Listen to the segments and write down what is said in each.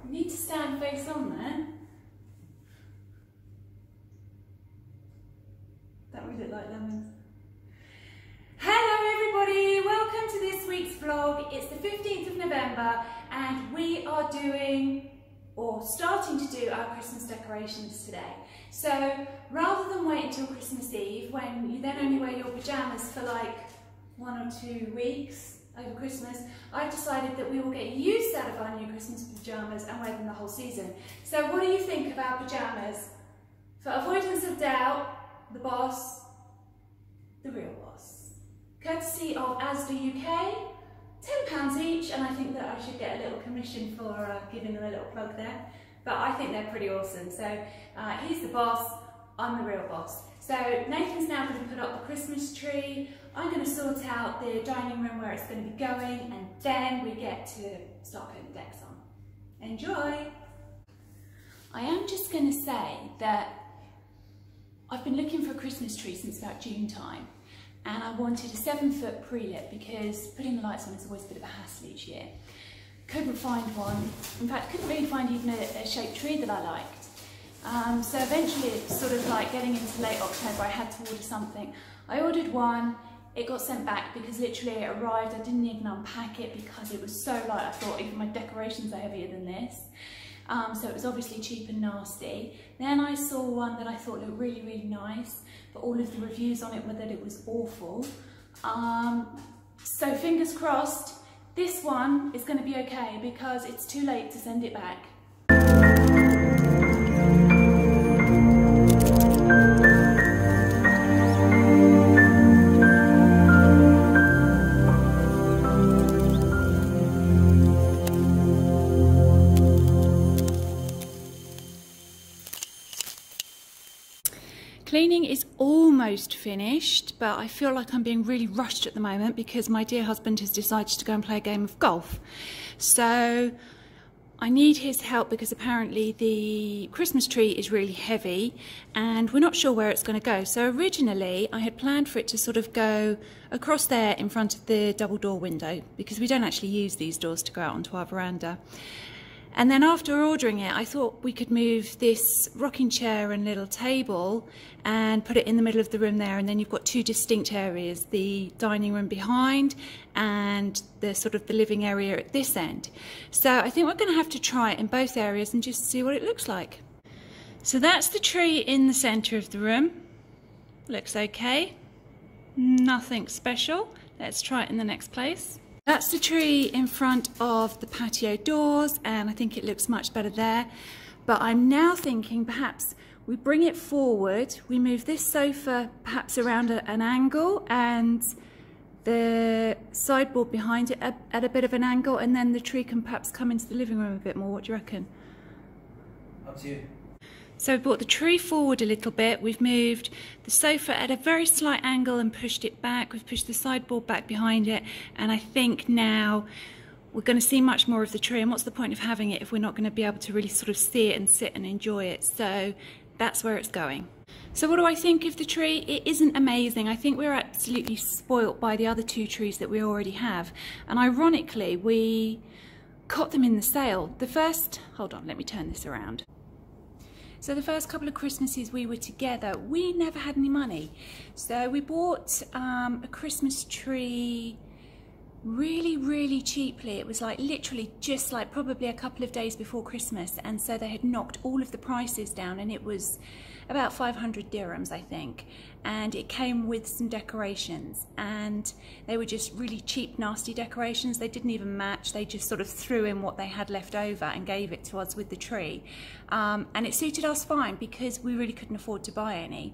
You need to stand face on there. That would look like lemons. Hello everybody, welcome to this week's vlog. It's the 15th of November and we are doing, or starting to do, our Christmas decorations today. So rather than wait until Christmas Eve, when you then only wear your pyjamas for like 1 or 2 weeks over Christmas, I've decided that we will get used out of our new Christmas pyjamas and wear them the whole season. So what do you think of our pyjamas? For avoidance of doubt, the boss, the real boss. Courtesy of Asda UK, £10 each, and I think that I should get a little commission for giving them a little plug there. But I think they're pretty awesome. So he's the boss, I'm the real boss. So Nathan's now going to put up the Christmas tree. I'm going to sort out the dining room where it's going to be going, and then we get to start putting the decks on. Enjoy! I am just going to say that I've been looking for a Christmas tree since about June time, and I wanted a 7-foot pre-lit because putting the lights on is always a bit of a hassle each year. Couldn't find one. In fact, couldn't really find even a shaped tree that I liked. So eventually, it's sort of like getting into late October, I had to order something. I ordered one, it got sent back because literally it arrived, I didn't even unpack it because it was so light. I thought even my decorations are heavier than this. So it was obviously cheap and nasty. Then I saw one that I thought looked really, really nice, but all of the reviews on it were that it was awful. So fingers crossed, this one is going to be okay because it's too late to send it back. Cleaning is almost finished, but I feel like I'm being really rushed at the moment because my dear husband has decided to go and play a game of golf. So I need his help because apparently the Christmas tree is really heavy and we're not sure where it's going to go. So originally I had planned for it to sort of go across there in front of the double door window because we don't actually use these doors to go out onto our veranda. And then after ordering it, I thought we could move this rocking chair and little table and put it in the middle of the room there, and then you've got 2 distinct areas, the dining room behind and the sort of the living area at this end. So I think we're going to have to try it in both areas and just see what it looks like. So that's the tree in the centre of the room. Looks okay. Nothing special. Let's try it in the next place. That's the tree in front of the patio doors, and I think it looks much better there. But I'm now thinking perhaps we bring it forward, we move this sofa perhaps around an angle and the sideboard behind it at a bit of an angle, and then the tree can perhaps come into the living room a bit more. What do you reckon? Up to you. So we've brought the tree forward a little bit, we've moved the sofa at a very slight angle and pushed it back, we've pushed the sideboard back behind it, and I think now we're going to see much more of the tree, and what's the point of having it if we're not going to be able to really sort of see it and sit and enjoy it? So that's where it's going. So what do I think of the tree? It isn't amazing. I think we're absolutely spoilt by the other 2 trees that we already have, and ironically we got them in the sale. The first, hold on, let me turn this around. So the first couple of Christmases we were together, we never had any money. So we bought a Christmas tree really, really cheaply. It was like literally just like probably a couple of days before Christmas. And so they had knocked all of the prices down, and it was about 500 dirhams, I think. And it came with some decorations, and they were just really cheap, nasty decorations. They didn't even match. They just sort of threw in what they had left over and gave it to us with the tree. And it suited us fine because we really couldn't afford to buy any.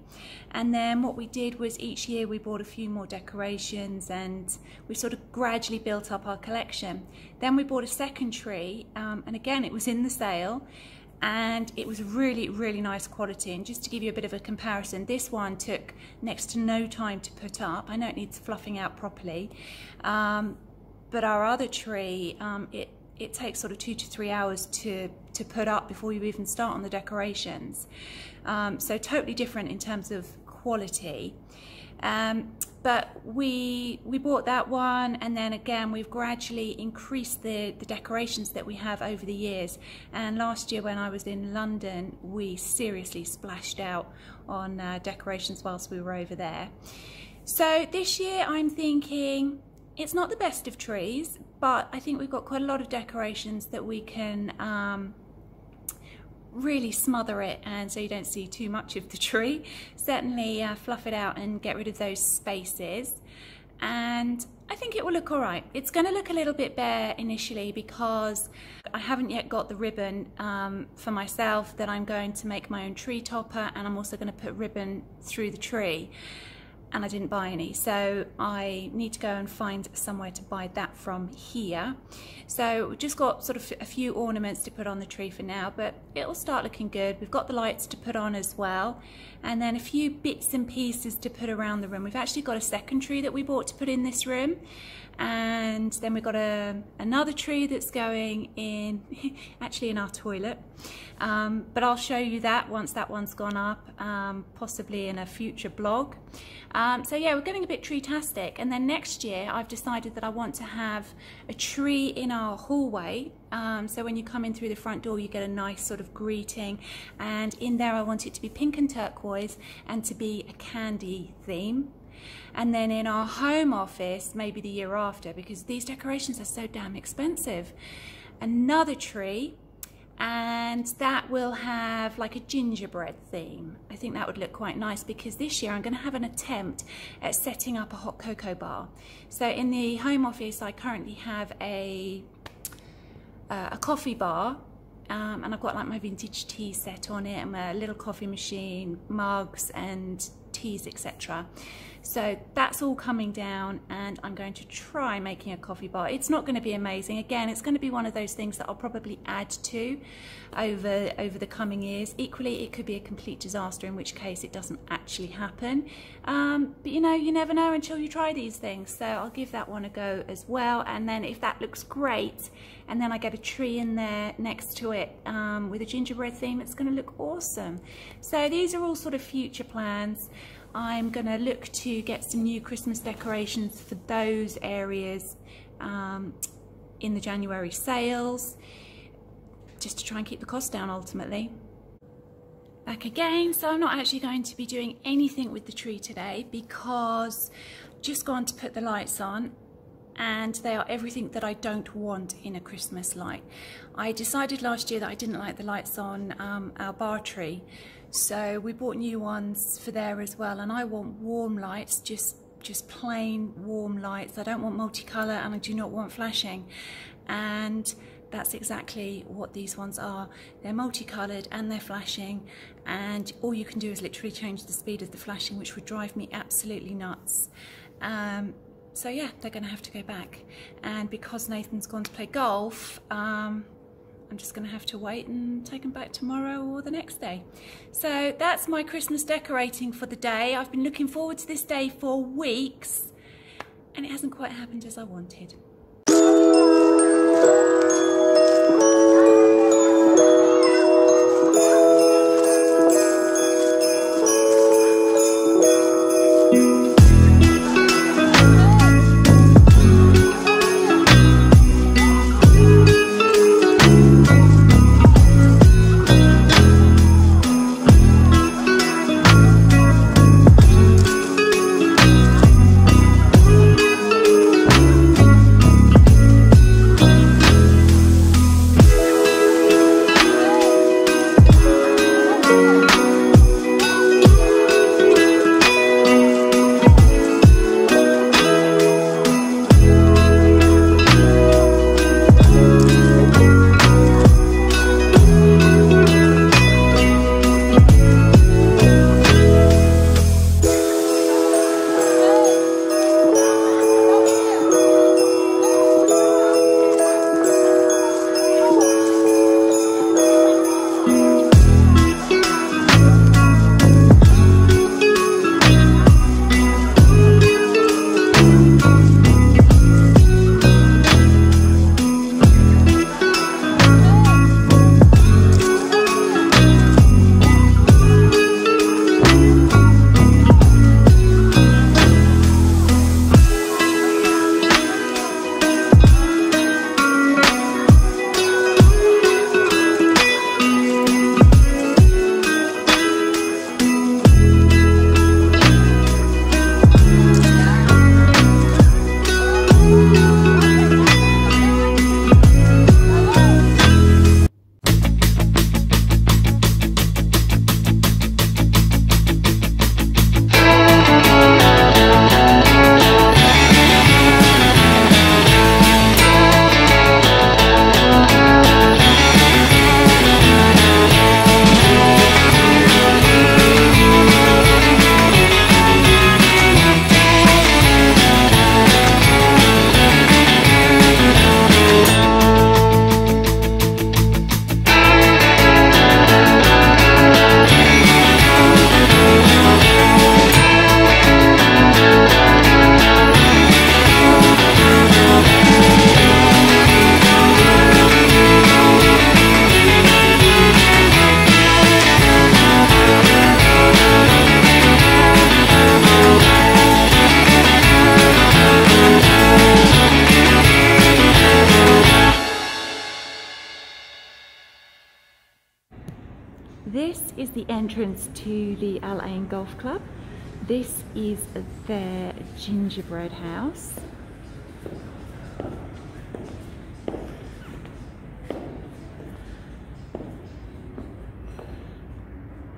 And then what we did was each year we bought a few more decorations, and we sort of gradually built up our collection. Then we bought a second tree, and again it was in the sale, and it was really, really nice quality. And just to give you a bit of a comparison, this one took next to no time to put up. I know it needs fluffing out properly, but our other tree, it takes sort of 2 to 3 hours to put up before you even start on the decorations. So totally different in terms of quality. But we bought that one, and then again we've gradually increased the decorations that we have over the years. And last year when I was in London, we seriously splashed out on decorations whilst we were over there. So this year I'm thinking it's not the best of trees, but I think we've got quite a lot of decorations that we can really smother it, and so you don't see too much of the tree. Certainly fluff it out and get rid of those spaces, and I think it will look all right. It's going to look a little bit bare initially because I haven't yet got the ribbon for myself that I'm going to make my own tree topper, and I'm also going to put ribbon through the tree. And I didn't buy any, so I need to go and find somewhere to buy that from here. So we've just got sort of a few ornaments to put on the tree for now, but it'll start looking good. We've got the lights to put on as well, and then a few bits and pieces to put around the room. We've actually got a second tree that we bought to put in this room, and then we've got another tree that's going in actually in our toilet, but I'll show you that once that one's gone up, possibly in a future blog. So yeah, we're getting a bit tree-tastic, and then next year I've decided that I want to have a tree in our hallway, so when you come in through the front door you get a nice sort of greeting, and in there I want it to be pink and turquoise and to be a candy theme. And then in our home office, maybe the year after, because these decorations are so damn expensive, another tree, and that will have like a gingerbread theme. I think that would look quite nice, because this year I'm going to have an attempt at setting up a hot cocoa bar. So in the home office I currently have a coffee bar, and I've got like my vintage tea set on it, and my little coffee machine, mugs and teas, etc. So that's all coming down, and I'm going to try making a coffee bar. It's not going to be amazing. Again, it's going to be one of those things that I'll probably add to over the coming years. Equally, it could be a complete disaster, in which case it doesn't actually happen. But you know, you never know until you try these things. So I'll give that one a go as well. And then if that looks great, and then I get a tree in there next to it with a gingerbread theme, it's going to look awesome. So these are all sort of future plans. I'm going to look to get some new Christmas decorations for those areas in the January sales, just to try and keep the cost down ultimately. Back again, so I'm not actually going to be doing anything with the tree today, because I've just gone to put the lights on, and they are everything that I don't want in a Christmas light. I decided last year that I didn't like the lights on our bar tree, so we bought new ones for there as well, and I want warm lights, just plain warm lights. I don't want multicolour, and I do not want flashing, and that's exactly what these ones are. They're multicoloured and they're flashing, and all you can do is literally change the speed of the flashing, which would drive me absolutely nuts. So yeah, they're going to have to go back, and because Nathan's gone to play golf, I'm just going to have to wait and take them back tomorrow or the next day. So that's my Christmas decorating for the day. I've been looking forward to this day for weeks, and it hasn't quite happened as I wanted. This is the entrance to the Al Ain Golf Club. This is their gingerbread house.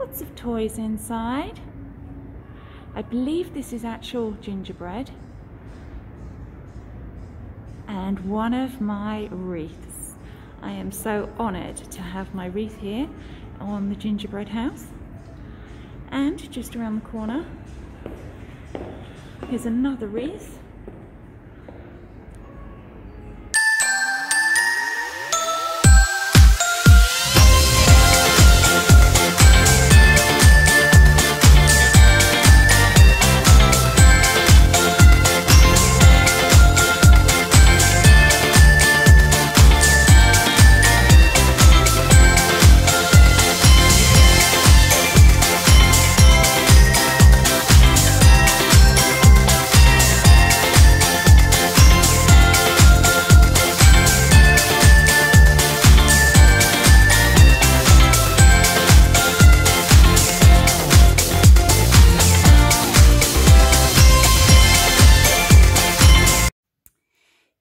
Lots of toys inside. I believe this is actual gingerbread. And one of my wreaths. I am so honoured to have my wreath here on the gingerbread house. And just around the corner, here's another wreath.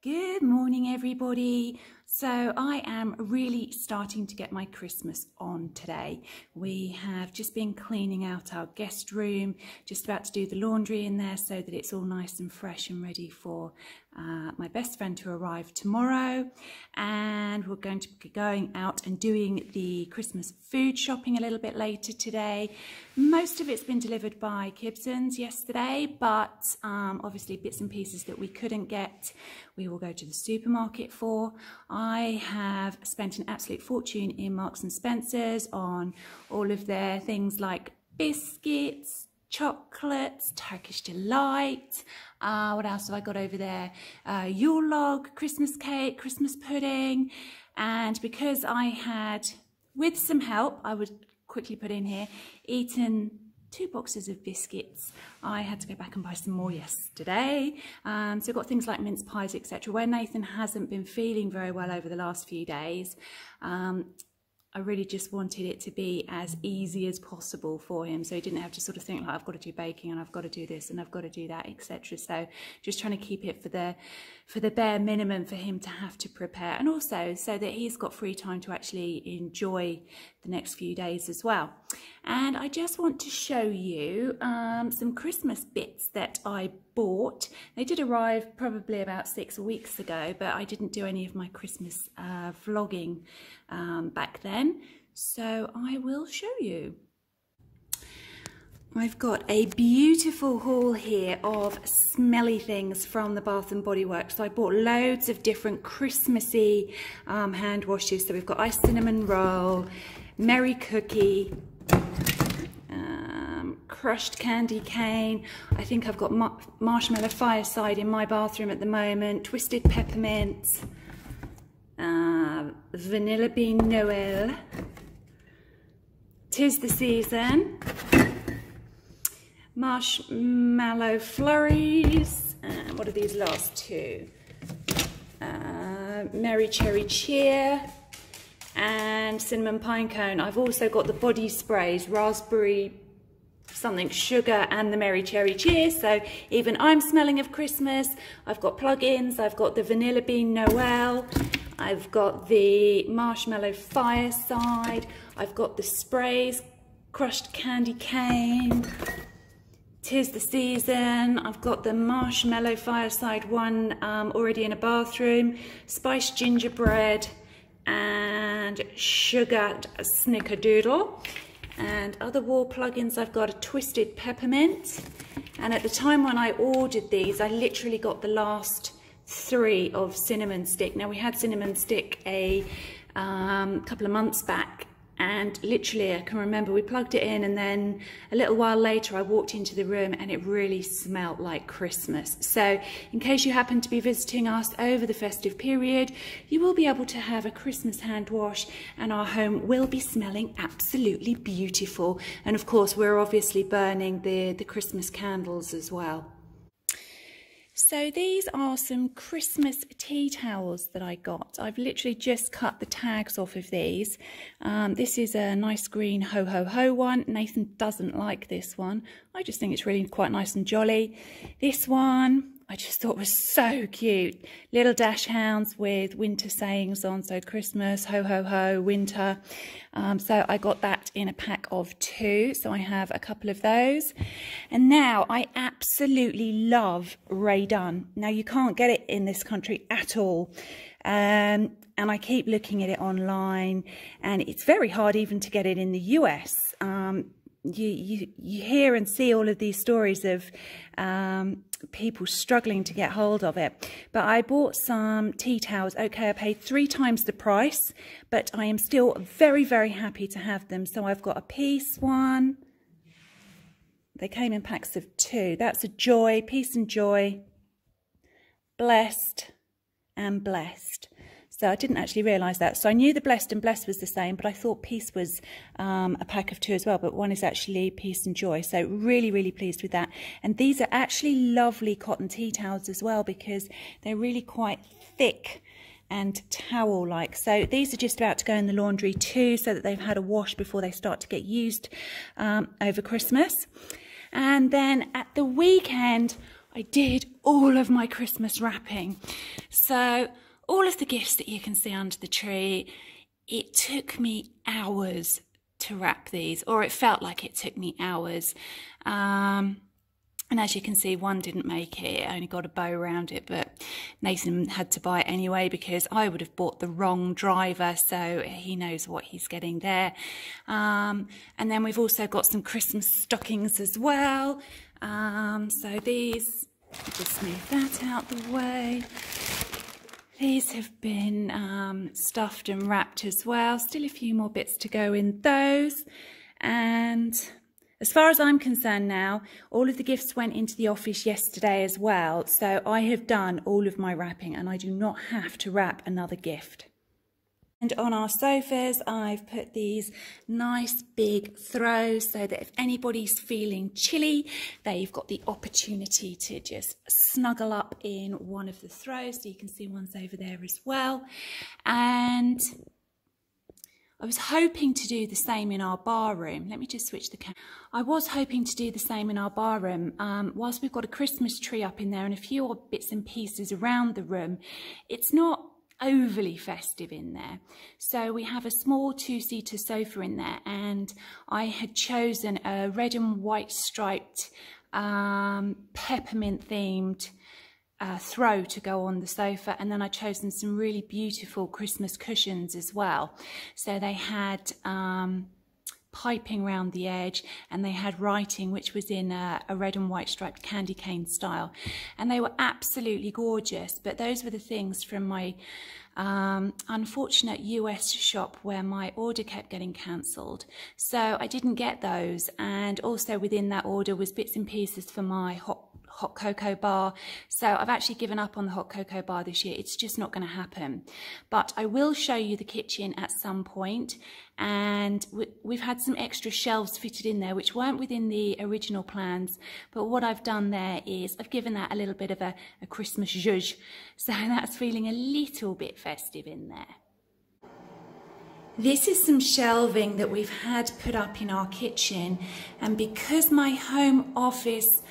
Good morning, everybody. So I am really starting to get my Christmas on today. We have just been cleaning out our guest room, just about to do the laundry in there so that it's all nice and fresh and ready for my best friend to arrive tomorrow. And we're going to be going out and doing the Christmas food shopping a little bit later today. Most of it's been delivered by Gibson's yesterday, but obviously bits and pieces that we couldn't get, we will go to the supermarket for. I have spent an absolute fortune in Marks and Spencer's on all of their things like biscuits, chocolates, Turkish Delight. What else have I got over there? Yule log, Christmas cake, Christmas pudding. And because I had, with some help, I would quickly put in here, eaten 2 boxes of biscuits, I had to go back and buy some more yesterday. So I've got things like mince pies, etc. Where Nathan hasn't been feeling very well over the last few days, I really just wanted it to be as easy as possible for him, so he didn't have to sort of think like, I've got to do baking and I've got to do this and I've got to do that, etc. So just trying to keep it for the bare minimum for him to have to prepare, and also so that he's got free time to actually enjoy the next few days as well. And I just want to show you some Christmas bits that I bought. They did arrive probably about 6 weeks ago, but I didn't do any of my Christmas vlogging back then, so I will show you. I've got a beautiful haul here of smelly things from the Bath and Body Works. So I bought loads of different Christmassy hand washes. So we've got iced cinnamon roll, merry cookie, crushed candy cane. I think I've got marshmallow fireside in my bathroom at the moment, twisted peppermint, vanilla bean Noel, 'tis the season, marshmallow flurries, and what are these last two? Merry cherry cheer and cinnamon pine cone. I've also got the body sprays, raspberry something sugar and the merry cherry cheer, so even I'm smelling of Christmas. I've got plug-ins, I've got the vanilla bean Noel, I've got the marshmallow fireside, I've got the sprays, crushed candy cane, 'tis the season, I've got the marshmallow fireside one already in a bathroom, spiced gingerbread and sugared snickerdoodle. And other wall plugins, I've got a twisted peppermint. And at the time when I ordered these, I literally got the last 3 of cinnamon stick. Now we had cinnamon stick a couple of months back, and literally I can remember we plugged it in, and then a little while later I walked into the room and it really smelled like Christmas. So in case you happen to be visiting us over the festive period, you will be able to have a Christmas hand wash and our home will be smelling absolutely beautiful. And of course we're obviously burning the Christmas candles as well. So these are some Christmas tea towels that I got. I've literally just cut the tags off of these. This is a nice green ho ho ho one. Nathan doesn't like this one. I just think it's really quite nice and jolly. This one I just thought was so cute. Little dash hounds with winter sayings on, so Christmas, ho ho ho, winter. So I got that in a pack of 2, so I have a couple of those. And now I absolutely love Ray Dunn. Now you can't get it in this country at all. And I keep looking at it online, and it's very hard even to get it in the US. You hear and see all of these stories of people struggling to get hold of it. But I bought some tea towels. Okay, I paid 3 times the price, but I am still very, very happy to have them. So I've got a peace one. They came in packs of 2. That's a joy, peace and joy, blessed and blessed. So I didn't actually realise that. So I knew the blessed and blessed was the same, but I thought peace was a pack of 2 as well. But one is actually peace and joy. So really, really pleased with that. And these are actually lovely cotton tea towels as well, because they're really quite thick and towel-like. So these are just about to go in the laundry too, so that they've had a wash before they start to get used over Christmas. And then at the weekend, I did all of my Christmas wrapping. So all of the gifts that you can see under the tree, it took me hours to wrap these, or it felt like it took me hours. And as you can see, one didn't make it. It only got a bow around it, but Nathan had to buy it anyway because I would have bought the wrong driver, so he knows what he's getting there. And then we've also got some Christmas stockings as well. So these, just move that out the way. These have been stuffed and wrapped as well. Still a few more bits to go in those. And as far as I'm concerned now, all of the gifts went into the office yesterday as well. So I have done all of my wrapping and I do not have to wrap another gift. And on our sofas, I've put these nice big throws so that if anybody's feeling chilly, they've got the opportunity to just snuggle up in one of the throws. So you can see one's over there as well. And I was hoping to do the same in our bar room. Let me just switch the camera. I was hoping to do the same in our bar room. Whilst we've got a Christmas tree up in there and a few odd bits and pieces around the room, it's not overly festive in there. So we have a small 2-seater sofa in there, and I had chosen a red and white striped peppermint themed throw to go on the sofa, and then I'd chosen some really beautiful Christmas cushions as well. So they had piping round the edge, and they had writing which was in a red and white striped candy cane style, and they were absolutely gorgeous. But those were the things from my unfortunate US shop where my order kept getting cancelled, so I didn't get those. And also within that order was bits and pieces for my hot cocoa bar, so I've actually given up on the hot cocoa bar this year. It's just not going to happen. But I will show you the kitchen at some point, and we've had some extra shelves fitted in there which weren't within the original plans, but what I've done there is I've given that a little bit of a Christmas zhuzh, so that's feeling a little bit festive in there. This is some shelving that we've had put up in our kitchen, and because my home office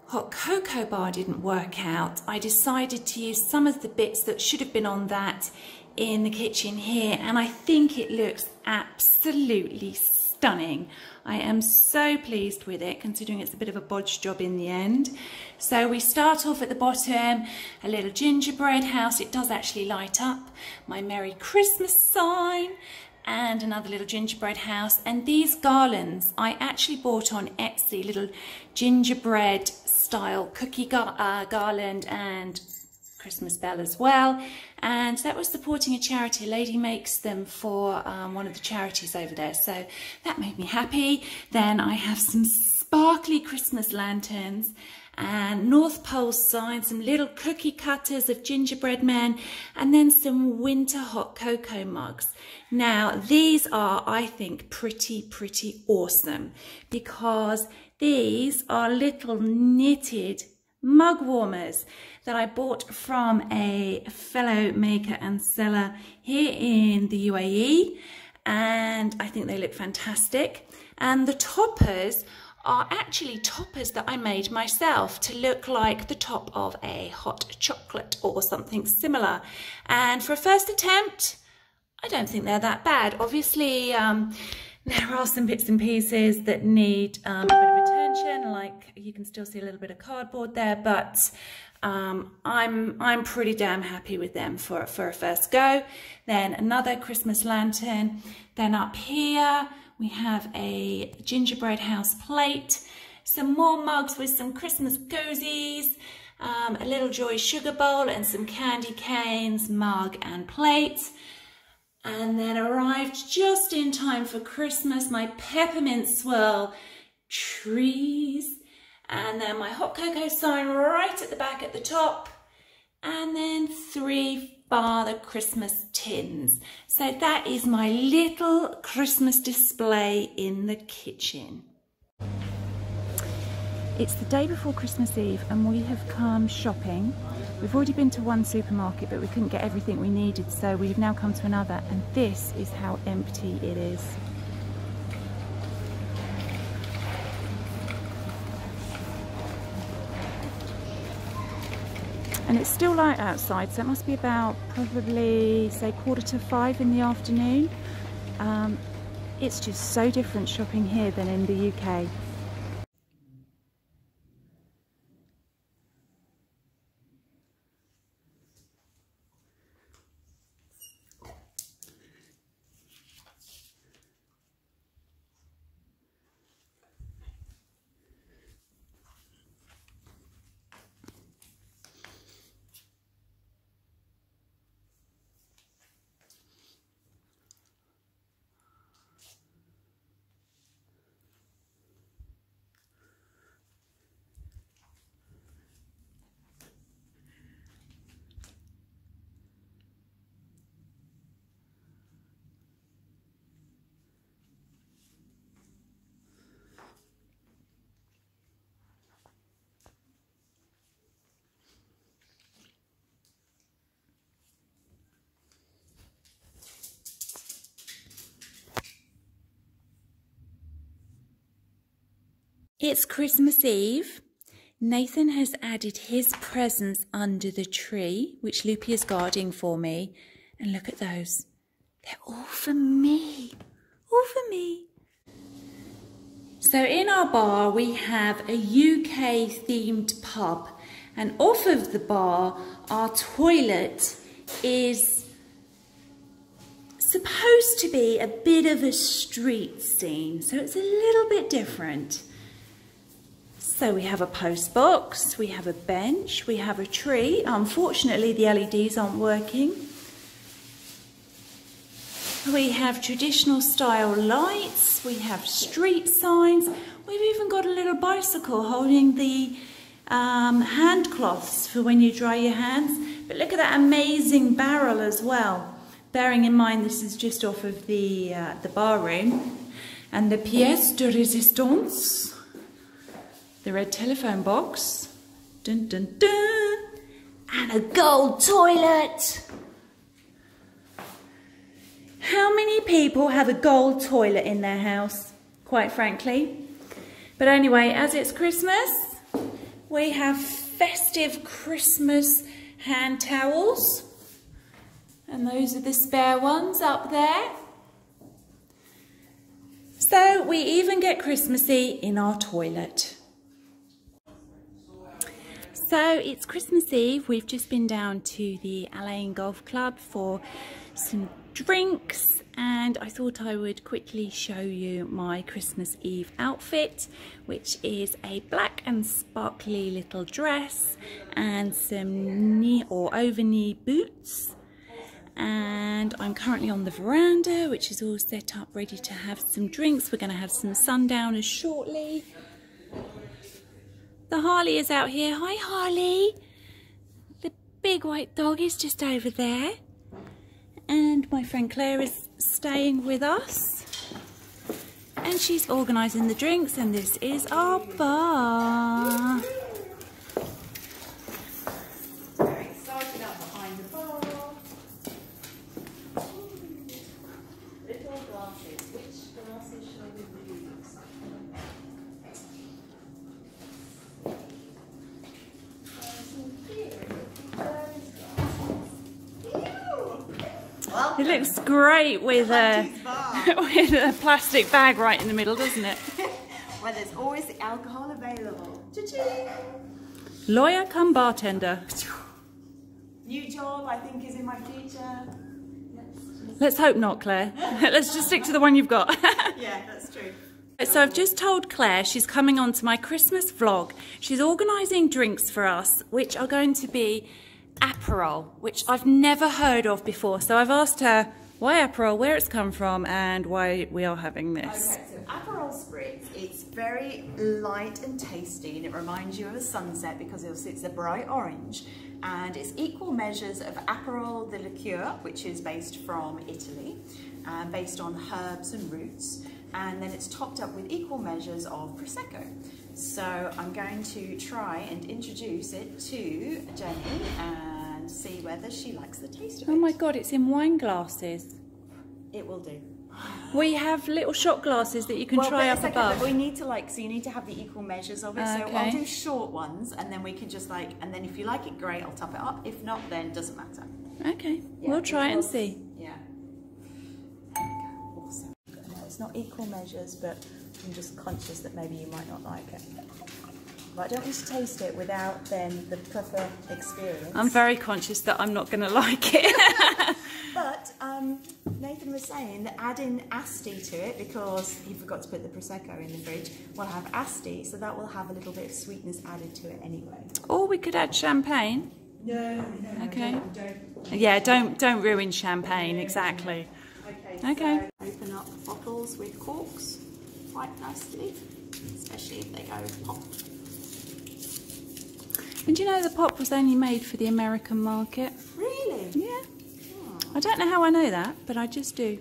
hot cocoa bar didn't work out, I decided to use some of the bits that should have been on that in the kitchen here, and I think it looks absolutely stunning. I am so pleased with it, considering it's a bit of a bodge job in the end. So we start off at the bottom, a little gingerbread house. It does actually light up. My Merry Christmas sign, and another little gingerbread house. And these garlands I actually bought on Etsy, little gingerbread style cookie garland and Christmas bell as well. And that was supporting a charity. A lady makes them for one of the charities over there, so that made me happy. Then I have some sparkly Christmas lanterns and North Pole signs, some little cookie cutters of gingerbread men, and then some winter hot cocoa mugs. Now these are, I think, pretty awesome, because these are little knitted mug warmers that I bought from a fellow maker and seller here in the UAE, and I think they look fantastic. And the toppers are actually toppers that I made myself to look like the top of a hot chocolate or something similar. And for a first attempt, I don't think they're that bad. Obviously, there are some bits and pieces that need a bit of attention, like you can still see a little bit of cardboard there, but I'm pretty damn happy with them for a first go. Then another Christmas lantern. Then up here we have a gingerbread house plate, some more mugs with some Christmas cozies, a little Joy sugar bowl and some candy canes, mug and plate. And then arrived just in time for Christmas, my peppermint swirl trees, and then my hot cocoa sign right at the back at the top, and then 3 Father Christmas tins. So that is my little Christmas display in the kitchen. It's the day before Christmas Eve and we have come shopping. We've already been to one supermarket, but we couldn't get everything we needed, so we've now come to another, and this is how empty it is. And it's still light outside, so it must be about probably, say, 4:45 in the afternoon. It's just so different shopping here than in the UK. It's Christmas Eve. Nathan has added his presents under the tree, which Loopy is guarding for me. And look at those. They're all for me. All for me. So in our bar, we have a UK themed pub. And off of the bar, our toilet is supposed to be a bit of a street scene. So it's a little bit different. So we have a post box, we have a bench, we have a tree. Unfortunately, the LEDs aren't working. We have traditional style lights, we have street signs. We've even got a little bicycle holding the hand cloths for when you dry your hands. But look at that amazing barrel as well. Bearing in mind this is just off of the bar room. And the pièce de résistance. The red telephone box, dun dun dun, and a gold toilet. How many people have a gold toilet in their house, quite frankly? But anyway, as it's Christmas, we have festive Christmas hand towels, and those are the spare ones up there. So we even get Christmassy in our toilet. So it's Christmas Eve. We've just been down to the Alain Golf Club for some drinks, and I thought I would quickly show you my Christmas Eve outfit, which is a black and sparkly little dress and some knee or over knee boots. And I'm currently on the veranda, which is all set up ready to have some drinks. We're going to have some sundowners shortly. The Harley is out here. Hi, Harley. The big white dog is just over there. And my friend Claire is staying with us. And she's organising the drinks, and this is our bar. It looks great with with a plastic bag right in the middle, doesn't it? Well, there's always the alcohol available. Cha-ching! Lawyer come bartender. New job, I think, is in my future. Let's hope not, Claire. Let's just stick to the one you've got. Yeah, that's true. So I've just told Claire she's coming on to my Christmas vlog. She's organising drinks for us, which are going to be Aperol, which I've never heard of before. So I've asked her why Aperol, where it's come from, and why we are having this. Okay, so Aperol Spritz, it's very light and tasty, and it reminds you of a sunset because it's a bright orange. And it's equal measures of Aperol the liqueur, which is based from Italy, based on herbs and roots. And then it's topped up with equal measures of Prosecco. So I'm going to try and introduce it to Jenny and see whether she likes the taste of it. Oh my God, it's in wine glasses. It will do. We have little shot glasses that you can try up above. We need to so you need to have the equal measures of it. So Okay. I'll do short ones, and then we can just and then if you like it, great, I'll top it up. If not, then it doesn't matter. Okay, Yeah, we'll try and see. Yeah. There we go. Awesome. No, it's not equal measures, but I'm just conscious that maybe you might not like it. But I don't want you to taste it without then the proper experience. I'm very conscious that I'm not going to like it. But Nathan was saying that adding Asti to it, because he forgot to put the Prosecco in the fridge, we'll have Asti, so that will have a little bit of sweetness added to it anyway. Or we could add champagne. No. Okay. Don't. Yeah, don't ruin champagne, exactly. Okay. So open up bottles with corks quite nicely, especially if they go popped. And do you know the pop was only made for the American market? Really? Yeah. I don't know how I know that, but I just do.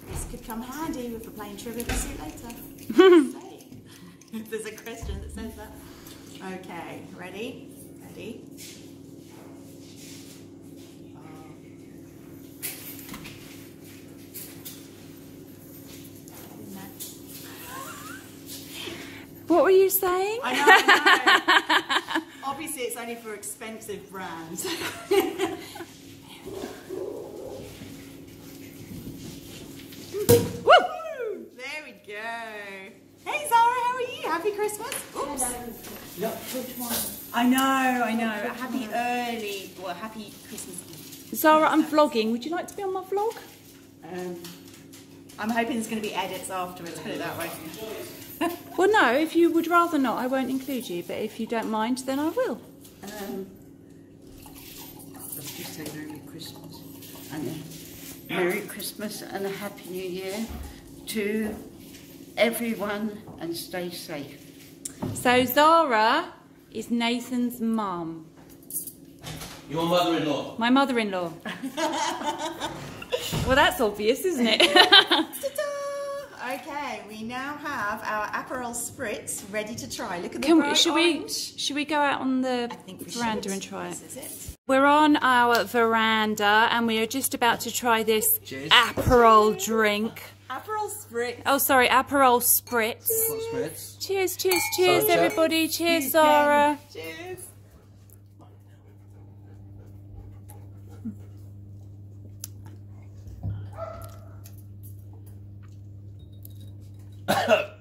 This could come handy with a plain Trivial Pursuit later. If there's a question that says that. Okay, ready? Ready? What were you saying? I know. Obviously, it's only for expensive brands. Woo! There we go. Hey Zara, how are you? Happy Christmas. Oops. Yep, which one? I know. Happy happy Christmas Eve. Zara, I'm vlogging. Would you like to be on my vlog? I'm hoping there's going to be edits afterwards, put it that way. Well, no, if you would rather not, I won't include you. But if you don't mind, then I will. Let's just say Merry Christmas and a Merry Christmas and a Happy New Year to everyone, and stay safe. So Zara is Nathan's mum. Your mother-in-law. My mother-in-law. Well, that's obvious, isn't it? Ta-da! Okay, we now have our Aperol Spritz ready to try. Look at the bright orange. Should we go out on the I think we veranda should. and try it? This is it. We're on our veranda and we are just about to try this Cheers. Aperol drink. Aperol Spritz. Oh, sorry, Aperol Spritz. What spritz? Cheers, cheers, cheers, Sorry, everybody. Cheers, Zara. Cheers.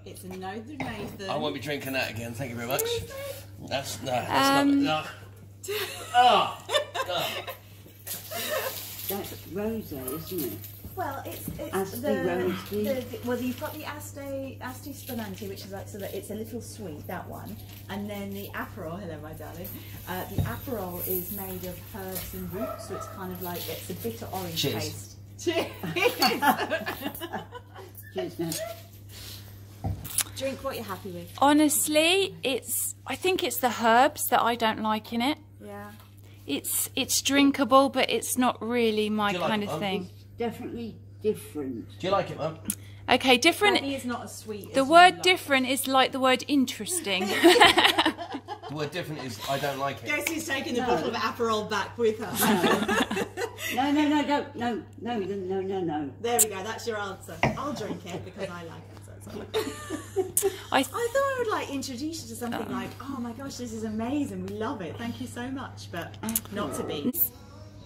It's a no to Nathan. I won't be drinking that again, thank you very much. That's Um, not. Oh, That's rosé, isn't it? Well, it's Asti Rosé. well, you've got the Asti Spumante, which is so that it's a little sweet, that one, and then the Aperol. Hello, my darling. The Aperol is made of herbs and roots, so it's kind of like it's a bitter orange Cheers. taste. Cheers. Cheers now. Drink what you're happy with. Honestly, I think it's the herbs that I don't like in it. Yeah. It's drinkable, but it's not really my Do you like kind it, of Mum? thing. Definitely different. do you like it, Mum? Okay, different. Maybe it's not as sweet. The as word you like. different is like the word interesting. The word different is I don't like it. Guess who's taking the bottle of Aperol back with her? No. There we go. That's your answer. I'll drink it because I like it. So it's all right. I I thought I would like introduce you to something like, oh my gosh, this is amazing. We love it. Thank you so much, but not to be.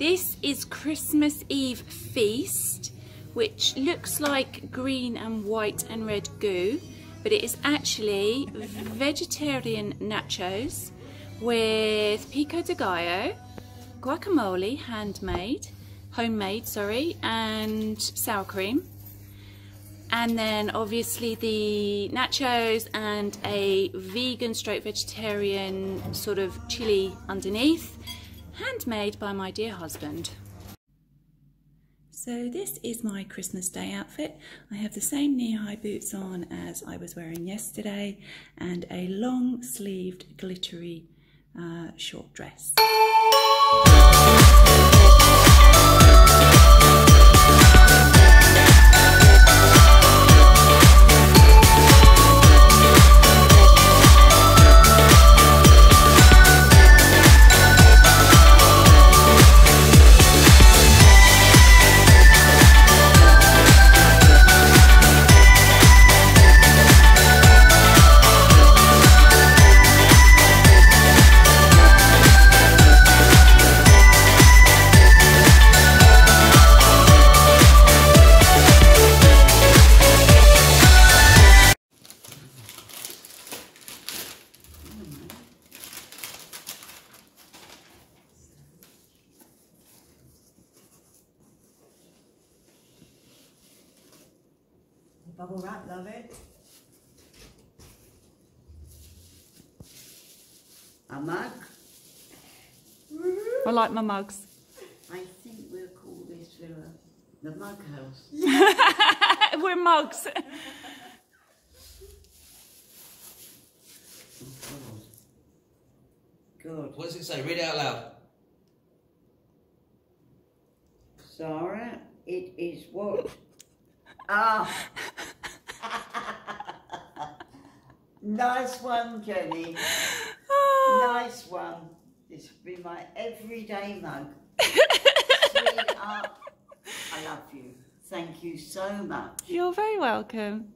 This is Christmas Eve feast, which looks like green and white and red goo, but it is actually vegetarian nachos with pico de gallo, guacamole, homemade, sorry, and sour cream. And then obviously the nachos and a vegan stroke vegetarian sort of chili underneath, handmade by my dear husband. So this is my Christmas Day outfit. I have the same knee-high boots on as I was wearing yesterday and a long-sleeved glittery short dress. Bubble wrap, love it. A mug. I like my mugs. I think we'll call this villa the mug house. We're mugs. Good. What does it say? Read it out loud. Sarah, it is what? Ah! Nice one, Jenny. Nice one. This will be my everyday mug. Sweetheart, I love you. Thank you so much. You're very welcome.